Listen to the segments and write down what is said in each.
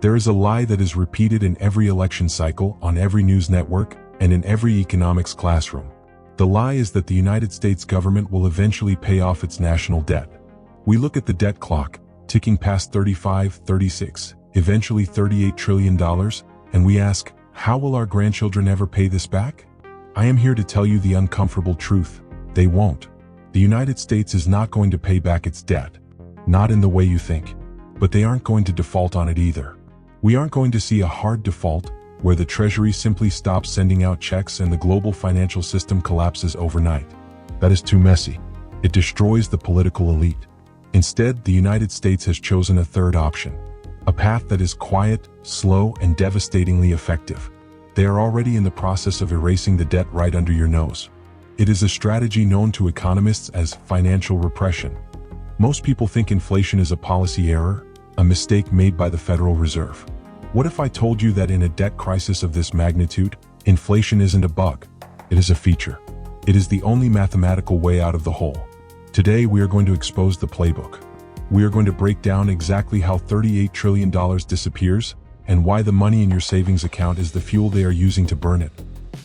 There is a lie that is repeated in every election cycle, on every news network, and in every economics classroom. The lie is that the United States government will eventually pay off its national debt. We look at the debt clock, ticking past 35, 36, eventually $38 trillion, and we ask, how will our grandchildren ever pay this back? I am here to tell you the uncomfortable truth. They won't. The United States is not going to pay back its debt. Not in the way you think. But they aren't going to default on it either. We aren't going to see a hard default, where the Treasury simply stops sending out checks and the global financial system collapses overnight. That is too messy. It destroys the political elite. Instead, the United States has chosen a third option. A path that is quiet, slow, and devastatingly effective. They are already in the process of erasing the debt right under your nose. It is a strategy known to economists as financial repression. Most people think inflation is a policy error, a mistake made by the Federal Reserve. What if I told you that in a debt crisis of this magnitude, inflation isn't a bug? It is a feature. It is the only mathematical way out of the hole. Today we are going to expose the playbook. We are going to break down exactly how $38 trillion disappears, and why the money in your savings account is the fuel they are using to burn it.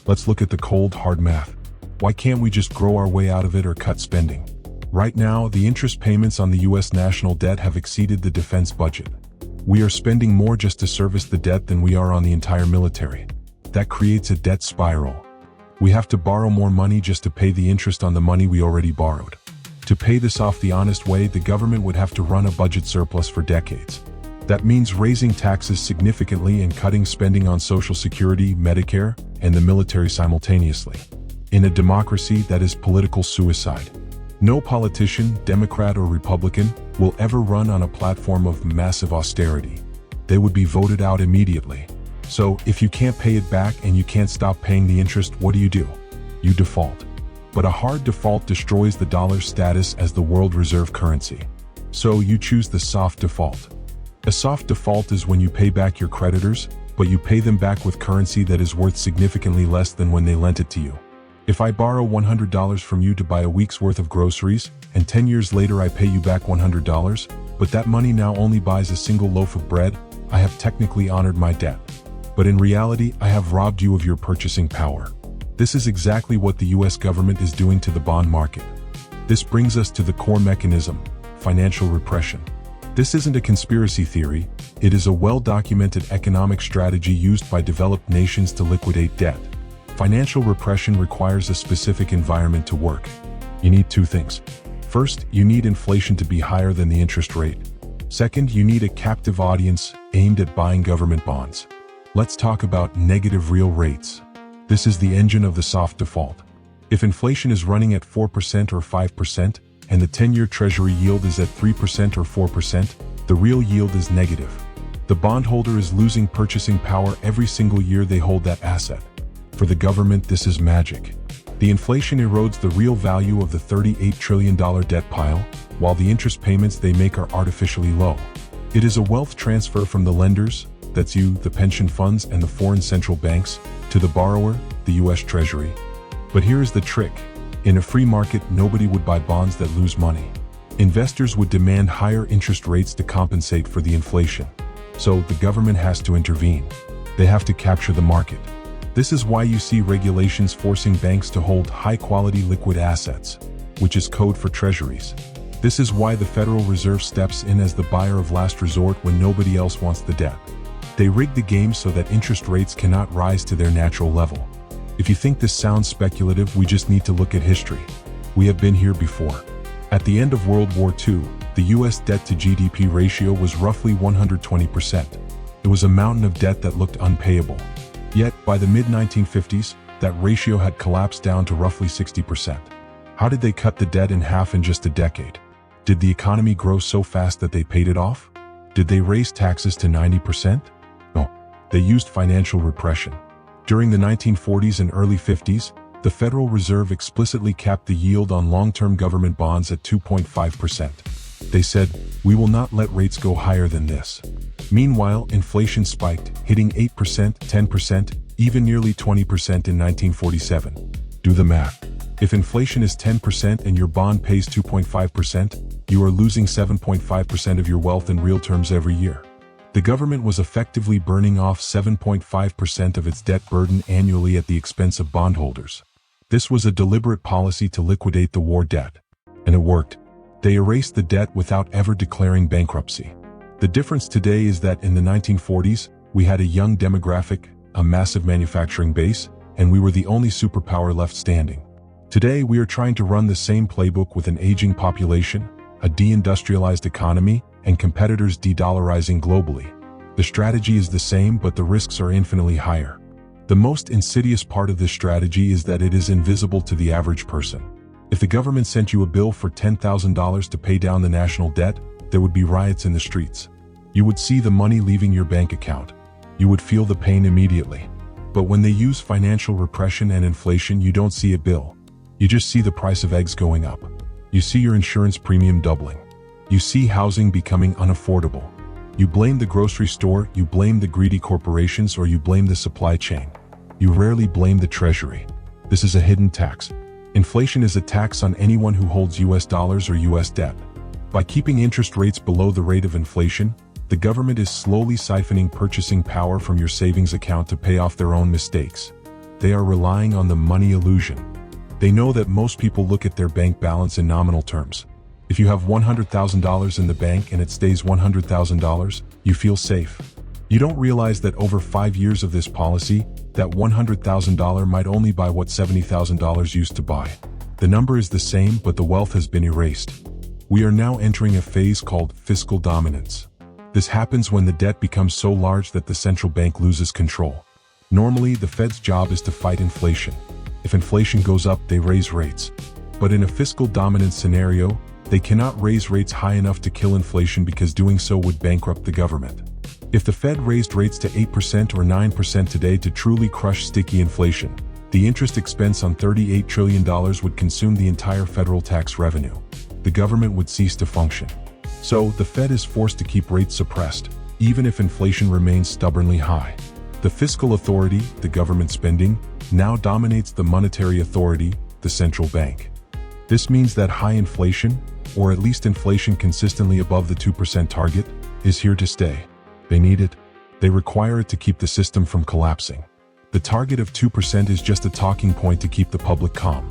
Let's look at the cold, hard math. Why can't we just grow our way out of it or cut spending? Right now, the interest payments on the U.S. national debt have exceeded the defense budget. We are spending more just to service the debt than we are on the entire military. That creates a debt spiral. We have to borrow more money just to pay the interest on the money we already borrowed. To pay this off the honest way, the government would have to run a budget surplus for decades. That means raising taxes significantly and cutting spending on Social Security, Medicare, and the military simultaneously. In a democracy, that is political suicide. No politician, Democrat or Republican, will ever run on a platform of massive austerity. They would be voted out immediately. So, if you can't pay it back and you can't stop paying the interest, what do? You default. But a hard default destroys the dollar's status as the world reserve currency. So you choose the soft default. A soft default is when you pay back your creditors, but you pay them back with currency that is worth significantly less than when they lent it to you. If I borrow $100 from you to buy a week's worth of groceries, and 10 years later I pay you back $100, but that money now only buys a single loaf of bread, I have technically honored my debt. But in reality, I have robbed you of your purchasing power. This is exactly what the US government is doing to the bond market. This brings us to the core mechanism, financial repression. This isn't a conspiracy theory, it is a well-documented economic strategy used by developed nations to liquidate debt. Financial repression requires a specific environment to work. You need two things. First, you need inflation to be higher than the interest rate. Second, you need a captive audience aimed at buying government bonds. Let's talk about negative real rates. This is the engine of the soft default. If inflation is running at 4% or 5%, and the 10-year Treasury yield is at 3% or 4%, the real yield is negative. The bondholder is losing purchasing power every single year they hold that asset. For the government, this is magic. The inflation erodes the real value of the $38 trillion debt pile, while the interest payments they make are artificially low. It is a wealth transfer from the lenders, that's you, the pension funds and the foreign central banks, to the borrower, the US Treasury. But here is the trick. In a free market, nobody would buy bonds that lose money. Investors would demand higher interest rates to compensate for the inflation. So the government has to intervene. They have to capture the market. This is why you see regulations forcing banks to hold high-quality liquid assets, which is code for treasuries. This is why the Federal Reserve steps in as the buyer of last resort when nobody else wants the debt. They rig the game so that interest rates cannot rise to their natural level. If you think this sounds speculative, we just need to look at history. We have been here before. At the end of World War II, the US debt to GDP ratio was roughly 120%. It was a mountain of debt that looked unpayable. Yet, by the mid-1950s, that ratio had collapsed down to roughly 60%. How did they cut the debt in half in just a decade? Did the economy grow so fast that they paid it off? Did they raise taxes to 90%? No, they used financial repression. During the 1940s and early 50s, the Federal Reserve explicitly capped the yield on long-term government bonds at 2.5%. They said, "We will not let rates go higher than this." Meanwhile, inflation spiked, hitting 8%, 10%, even nearly 20% in 1947. Do the math. If inflation is 10% and your bond pays 2.5%, you are losing 7.5% of your wealth in real terms every year. The government was effectively burning off 7.5% of its debt burden annually at the expense of bondholders. This was a deliberate policy to liquidate the war debt. And it worked. They erased the debt without ever declaring bankruptcy. The difference today is that in the 1940s, we had a young demographic, a massive manufacturing base, and we were the only superpower left standing. Today, we are trying to run the same playbook with an aging population, a deindustrialized economy, and competitors de-dollarizing globally. The strategy is the same, but the risks are infinitely higher. The most insidious part of this strategy is that it is invisible to the average person. If the government sent you a bill for $10,000 to pay down the national debt, there would be riots in the streets. You would see the money leaving your bank account. You would feel the pain immediately. But when they use financial repression and inflation, you don't see a bill. You just see the price of eggs going up. You see your insurance premium doubling. You see housing becoming unaffordable. You blame the grocery store, you blame the greedy corporations, or you blame the supply chain. You rarely blame the treasury. This is a hidden tax. Inflation is a tax on anyone who holds US dollars or US debt. By keeping interest rates below the rate of inflation, the government is slowly siphoning purchasing power from your savings account to pay off their own mistakes. They are relying on the money illusion. They know that most people look at their bank balance in nominal terms. If you have $100,000 in the bank and it stays $100,000, you feel safe. You don't realize that over 5 years of this policy, that $100,000 might only buy what $70,000 used to buy. The number is the same, but the wealth has been erased. We are now entering a phase called fiscal dominance. This happens when the debt becomes so large that the central bank loses control. Normally, the Fed's job is to fight inflation. If inflation goes up, they raise rates. But in a fiscal dominance scenario, they cannot raise rates high enough to kill inflation because doing so would bankrupt the government. If the Fed raised rates to 8% or 9% today to truly crush sticky inflation, the interest expense on $38 trillion would consume the entire federal tax revenue. The government would cease to function. So, the Fed is forced to keep rates suppressed, even if inflation remains stubbornly high. The fiscal authority, the government spending, now dominates the monetary authority, the central bank. This means that high inflation, or at least inflation consistently above the 2% target, is here to stay. They need it. They require it to keep the system from collapsing. The target of 2% is just a talking point to keep the public calm.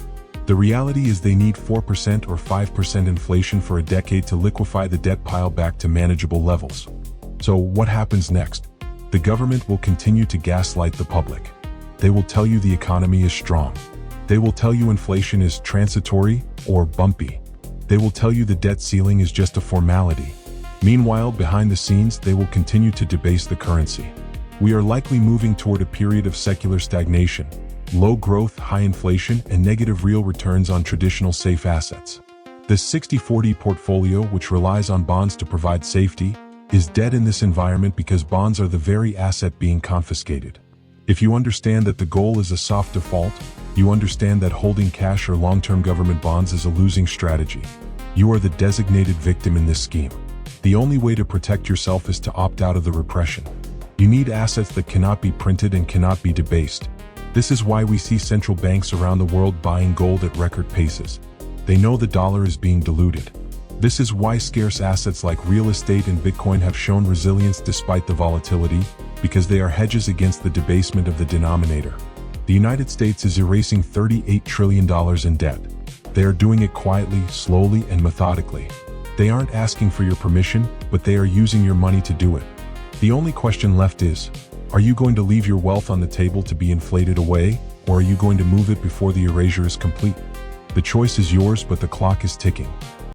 The reality is they need 4% or 5% inflation for a decade to liquefy the debt pile back to manageable levels. So what happens next? The government will continue to gaslight the public. They will tell you the economy is strong. They will tell you inflation is transitory or bumpy. They will tell you the debt ceiling is just a formality. Meanwhile, behind the scenes, they will continue to debase the currency. We are likely moving toward a period of secular stagnation, low growth, high inflation, and negative real returns on traditional safe assets. The 60-40 portfolio, which relies on bonds to provide safety, is dead in this environment because bonds are the very asset being confiscated. If you understand that the goal is a soft default, you understand that holding cash or long-term government bonds is a losing strategy. You are the designated victim in this scheme. The only way to protect yourself is to opt out of the repression. You need assets that cannot be printed and cannot be debased. This is why we see central banks around the world buying gold at record paces. They know the dollar is being diluted. This is why scarce assets like real estate and Bitcoin have shown resilience despite the volatility, because they are hedges against the debasement of the denominator. The United States is erasing $38 trillion in debt. They are doing it quietly, slowly, and methodically. They aren't asking for your permission, but they are using your money to do it. The only question left is, are you going to leave your wealth on the table to be inflated away, or are you going to move it before the erasure is complete? The choice is yours, but the clock is ticking.